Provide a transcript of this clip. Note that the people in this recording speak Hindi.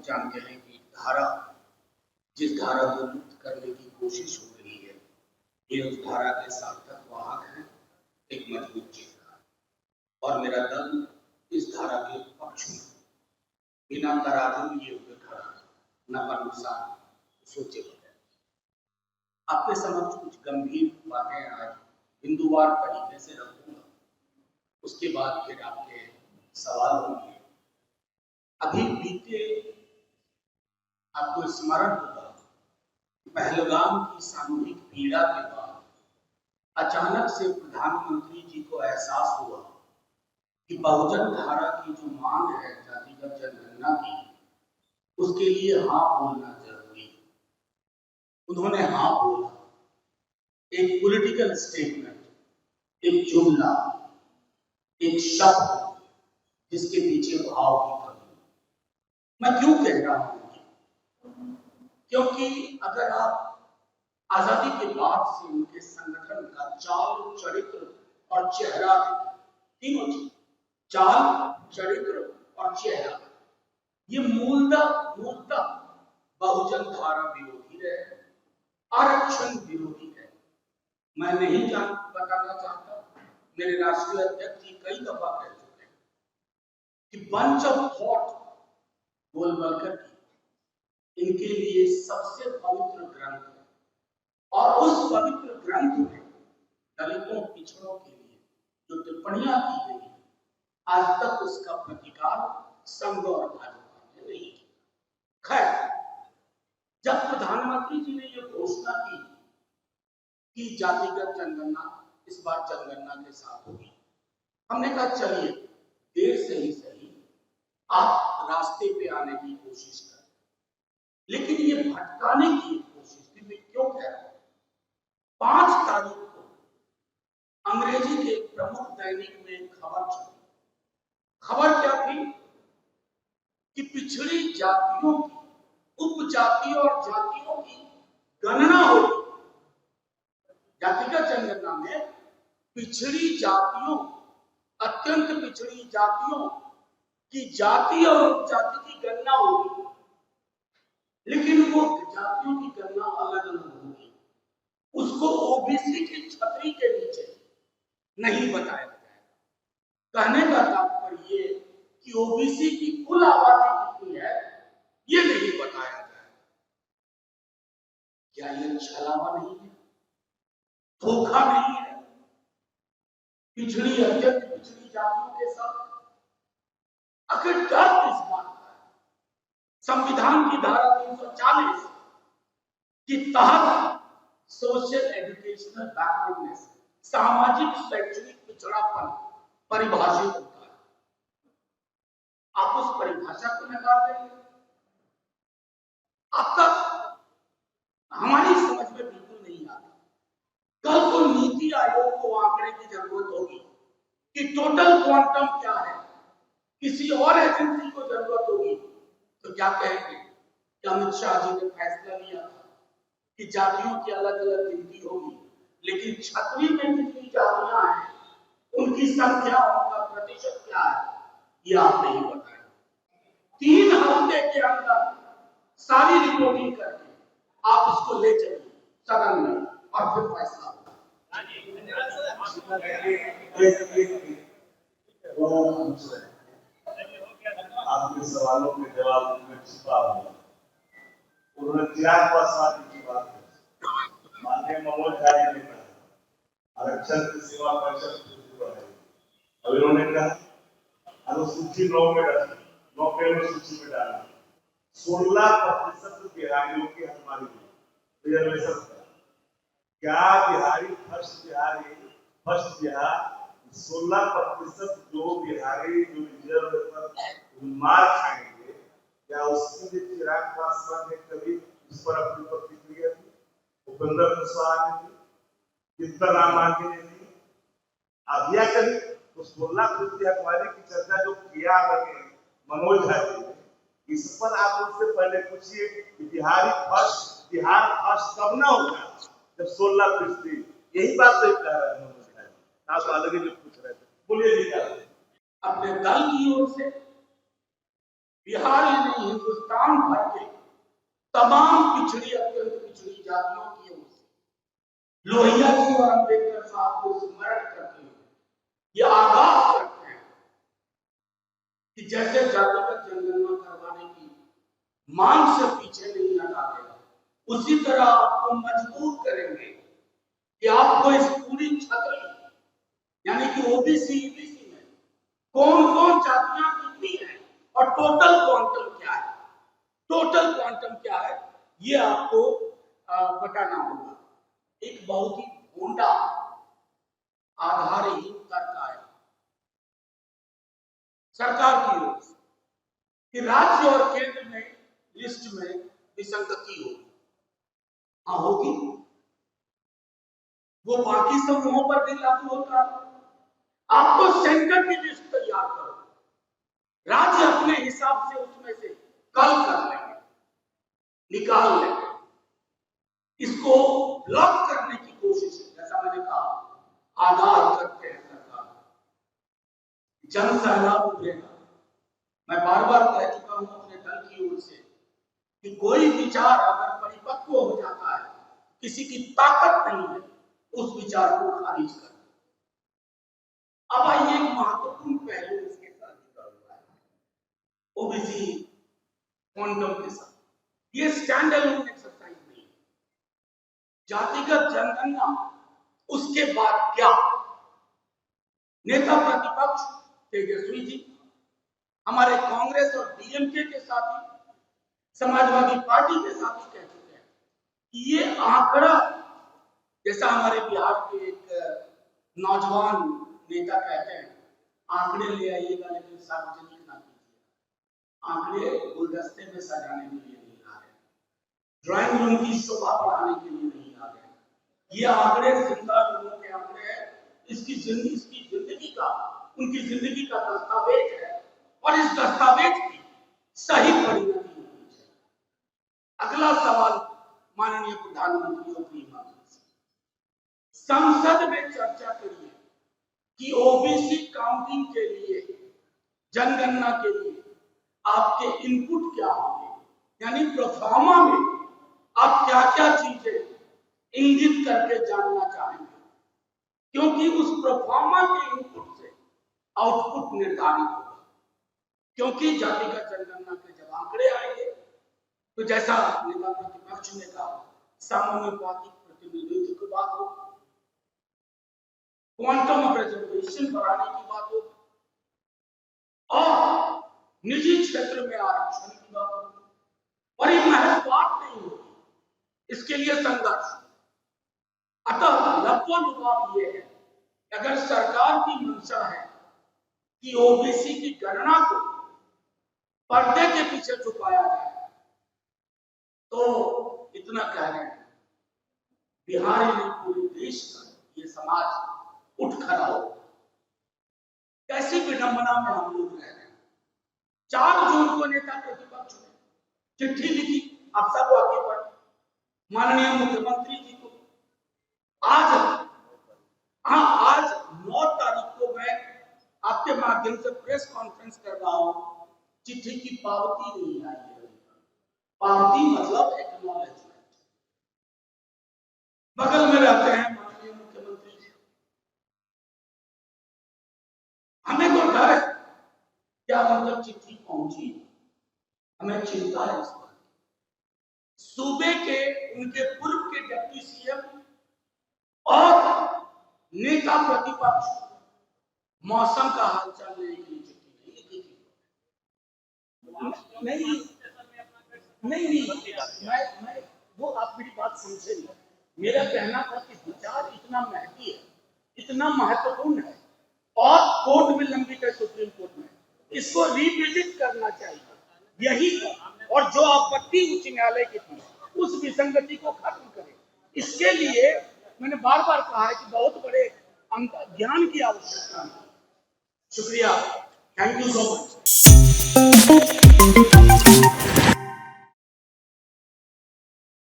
जानते हैं कि धारा, जिस धारा को मुक्त करने की कोशिश हो रही है, ये उस धारा के सार्थक वाहक है, एक मजबूत चेहरा। और मेरा दल इस धारा के पक्ष में बिना तराजू लिए हुए खड़ा, न अनुसार सोचे बगैर। आपके समक्ष कुछ गंभीर बातें आज बिंदुवार तरीके से रखूंगा, उसके बाद फिर आपके सवाल होंगे। अभी बीते आपको स्मरण होगा, पहलगाम की सामूहिक पीड़ा के बाद अचानक से प्रधानमंत्री जी को एहसास हुआ कि बहुजन धारा की जो मांग है जातिगत जनगणना की, उसके लिए हाँ बोलना जरूरी है। उन्होंने हाँ बोला, एक पॉलिटिकल स्टेटमेंट, एक जुमला, एक शब्द जिसके पीछे भाव की कमी। मैं क्यों कह रहा हूं? क्योंकि अगर आप आजादी के बाद से उनके संगठन का चाल, चरित्र और चेहरा, तीनों चीज, चाल, चरित्र और चेहरा, ये मूलतः बहुजन धारा विरोधी रहे, आरक्षण विरोधी है। मैं नहीं बताना चाहता, मेरे राष्ट्रीय अध्यक्ष जी कई दफा कह चुके हैं कि बंच ऑफ थॉट गोलवलकर की इनके लिए सबसे पवित्र ग्रंथ है, और उस पवित्र ग्रंथ में दलितों, पिछड़ों के लिए जो टिप्पणियां की गई, आज तक उसका प्रतिकार संघ और भाजपा ने नहीं किया। खैर, जब प्रधानमंत्री जी ने यह घोषणा की कि जातिगत जनगणना इस बार जनगणना के साथ होगी, हमने कहा चलिए देर से ही सही आप रास्ते पे आने की कोशिश करें, लेकिन ये भटकाने की कोशिश थी। मैं क्यों कह रहा हूं? 5 तारीख को अंग्रेजी के प्रमुख दैनिक में एक खबर छपी। खबर क्या थी कि पिछड़ी जातियों की, उपजातियों और जातियों की गणना होगी। जातिगत जनगणना में पिछड़ी जातियों, अत्यंत पिछड़ी जातियों की जाति और उपजाति की गणना होगी, लेकिन वो जातियों की गणना अलग अलग होगी। उसको ओबीसी की छतरी के नीचे नहीं बताया जाएगा। कहने का तात्पर्य ये कि ओबीसी की कुल आबादी कितनी है, ये नहीं बताया जाएगा। क्या ये छलावा नहीं है? धोखा नहीं है? पिछड़ी, अत्यंत पिछड़ी जातियों के साथ आखिर डर किस बात का है? संविधान की धारा 340 के तहत सोशल एजुकेशनल बैकवर्डनेस, सामाजिक शैक्षणिक पिछड़ापन परिभाषित होता है। आप उस परिभाषा को नकार देंगे? आपका हमारी समझ में बिल्कुल नहीं आता। कल को नीति आयोग को आंकड़े की जरूरत होगी कि टोटल क्वांटम क्या है, किसी और एजेंसी को जरूरत होगी, तो क्या कहेंगे कि अमित शाह जी ने फैसला लिया था कि जातियों की अलग अलग गिनती होगी, लेकिन छतरी में कितनी जातियां हैं, उनकी संख्या, उनका प्रतिशत क्या है, ये आप नहीं बताएं। 3 हफ्ते के अंदर सारी रिपोर्टिंग करके आप उसको ले चलिए सदन में और फिर फैसला होगा। आपके सवालों के जवाब में छिपा हुआ उन्होंने चिराग पासवान की बात की। माननीय मनोज झा ने कहा आरक्षण की सेवा परिषद है। अब इन्होंने कहा अनुसूची 9 में डाला, 9 पे अनुसूची में डाला 16% बिहारियों की हमारी रिजर्वेशन। क्या बिहारी फर्स्ट बिहार 16% जो बिहारी जो रिजर्वेशन मार खाएंगे, क्या उसके लिए चिराग पासवान ने कभी इस पर अपनी प्रतिक्रिया दी? उपेंद्र कुशवाहा ने दी, चित्तराम मांझी ने दी, अब यह कभी उस 16% हकवारी की चर्चा जो किया मनोज झा जी ने, इस पर आप उनसे पहले पूछिए कि बिहार फर्स्ट कब ना होगा जब 16%। यही बात तो कह रहे हैं मनोज झा जी, आप अलग ही पूछ रहे थे। बोलिए जी। अपने दल की ओर से बिहार ही नहीं, हिंदुस्तान प्राण भर के तमाम पिछड़ी अत्यंत पिछड़ी जातियों की ओर से लोहिया जी और अम्बेडकर साहब को स्मरण करते हुए ये आगाज करते हैं कि जैसे जातिगत जनगणना करवाने की मांग से पीछे नहीं हटा देगा, उसी तरह आपको मजबूर करेंगे कि आपको इस पूरी छतरी यानी कि ओबीसी ईबीसी में कौन कौन जातियां कितनी हैं और टोटल क्वांटम क्या है, टोटल क्वांटम क्या है, ये आपको बताना होगा। एक बहुत ही भोंडा आधारहीन तर्क आया सरकार की ओर से कि राज्य और केंद्र में लिस्ट में विसंगति होगी। हाँ होगी, वो बाकी समूहों पर भी लागू होता है। आप तो सेंटर की लिस्ट तैयार करो, राज्य अपने हिसाब से उसमें से कल कर लेंगे, निकाल लेंगे। इसको ब्लॉक करने की कोशिश, जैसा मैंने कहा, आधार करते हैं सरकार, जन सैलाब उभरेगा। मैं बार बार कह चुका हूं अपने दल की ओर से कि कोई विचार अगर परिपक्व हो जाता है, किसी की ताकत नहीं है उस विचार को खारिज कर। अब आइए एक महत्वपूर्ण पहलू इसके साथ जुड़ा हुआ है, ओबीसी क्वांटम के साथ। ये स्टैंड अलोन एक्सरसाइज नहीं है, जातिगत जनगणना उसके बाद क्या। नेता प्रतिपक्ष तेजस्वी जी हमारे कांग्रेस और डीएमके के साथी, समाजवादी पार्टी के साथी कह चुके हैं कि ये आंकड़ा, जैसा हमारे बिहार के एक नौजवान नेता कहते हैं, आंकड़े ले आइएगा लेकिन सार्वजनिक ना कीजिए। आंकड़े गुलदस्ते में सजाने के लिए नहीं आ रहे, ड्राइंग रूम की शोभा बढ़ाने के लिए नहीं आ रहे। ये आंकड़े जिंदा लोगों के आंकड़े हैं, इसकी जिंदगी का, उनकी जिंदगी का दस्तावेज है और इस दस्तावेज की सही परिणति होनी चाहिए। अगला सवाल माननीय प्रधानमंत्री योगी आदित्यनाथ से, संसद में चर्चा करिए कि ओबीसी काउंटिंग के लिए, जनगणना के लिए आपके इनपुट क्या होंगे, यानी प्रोफार्मा में आप क्या क्या चीजें इंगित करके जानना चाहेंगे, क्योंकि उस प्रोफार्मा के इनपुट से आउटपुट निर्धारित होगा। क्योंकि जातिगत जनगणना के जब आंकड़े आएंगे तो जैसा नेता प्रतिपक्ष ने कहा, समानुपातिक प्रतिनिधित्व की बात होगी, क्वांटम ऑफ रिजर्वेशन बढ़ाने की बात होगी और निजी क्षेत्र में आरक्षण की बात होगी। और ये महज बात नहीं होगी, इसके लिए संघर्ष। अतः लब्धलुभाव ये है, अगर सरकार की मंशा है कि ओबीसी की गणना को पर्दे के पीछे छुपाया जाए, तो इतना कह रहे हैं, बिहार ही नहीं पूरे देश का ये समाज उठ खड़ा हो। कैसी विडंबना में हम लोग रह रहे हैं। 4 जून को नेता प्रतिपक्ष ने चिट्ठी लिखी, आप सब वाकिफ हैं, माननीय मुख्यमंत्री जी को। आज 9 तारीख को मैं आपके माध्यम से प्रेस कॉन्फ्रेंस कर रहा हूं, चिट्ठी की पावती नहीं आई है। पावती मतलब एक्नॉलेजमेंट। बगल में रहते हैं माननीय मुख्यमंत्री जी, हमें तो डर है क्या मतलब चिट्ठी पहुंची, हमें चिंता है इस पर। सूबे के उनके पूर्व के डिप्टी सीएम और नेता प्रतिपक्ष मौसम का हालचाल लेने के लिए चिट्ठी नहीं, मैं वो आप मेरी बात समझे नहीं। मेरा कहना था कि विचार इतना महंगी है, इतना महत्वपूर्ण है और कोर्ट में लंबित है, सुप्रीम कोर्ट में, इसको रिविजिट करना चाहिए, यही है। और जो आपत्ति उच्च न्यायालय की थी, उस विसंगति को खत्म करें। इसके लिए मैंने बार बार कहा है कि बहुत बड़े ज्ञान की आवश्यकता है। शुक्रिया, थैंक यू सो मच।